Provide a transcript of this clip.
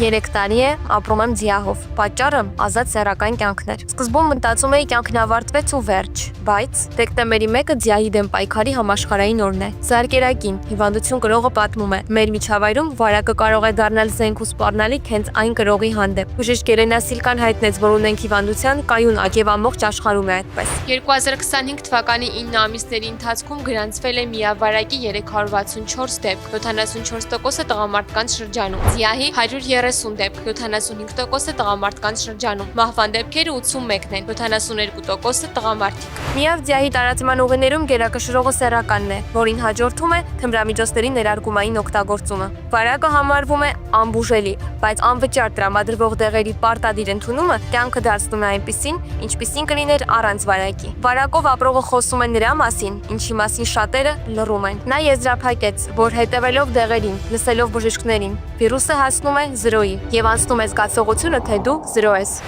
3 տարի է ապրում եմ ձիահով։ Պատճառը ազատ սեռական կյանքն էր։ Սկզբում մտածում էի կյանքն ավարտվեց ու վերջ, բայց դեկտեմբերի 1-ը ձիահի դեմ պայքարի համաշխարհային օրն է։ Զարկերակին հիվանդություն կրողը պատմում է. մեր միջավայրում վարակը կարող է դառնալ զենք ու սպառնալիք հենց այն կրողի հանդեպ։ Բժիշկ Երենա Սիլկան հայտնեց, որ ունենք հիվանդության կայուն աճ եւ ամբողջ աշխարհում է այդպես։ 2025 թվականի 9 ամիսների ընթացքում գրանցվել է միավարակի 364 դեպք, 74%-ը տղամարդկանց շրջանում։ Ձիահի 130 դեպք, 75%-ը տղամարդկանց շրջանում։ Մահվան դեպքերը 81-ն են, 72%-ը տղամարդիկ։ Միավ ձիահի տարածման ուղիներում գերակշռողը սեռականն է, որին հաջորդում է թմրամիջոցների ներարկումային օգտագործումը։ Վարակը համարվում է անբուժելի, բայց անվճար տրամադրվող դեղերի պարտադիր ընդունումը կյանքը դարձնում է այնպիսին, ինչպիսին կլիներ առանց վարակի։ Վարակով ապրողը խոսում է նրա մասին, ինչի մասին շատերը լռում են։ Նա եզրափակեց, որ հետևելով դեղերին, լսելով բժիշկներին, վիրուսը հասնում է 0-ի եւ անցնում է զգացողությունը, թե դու 0 ես։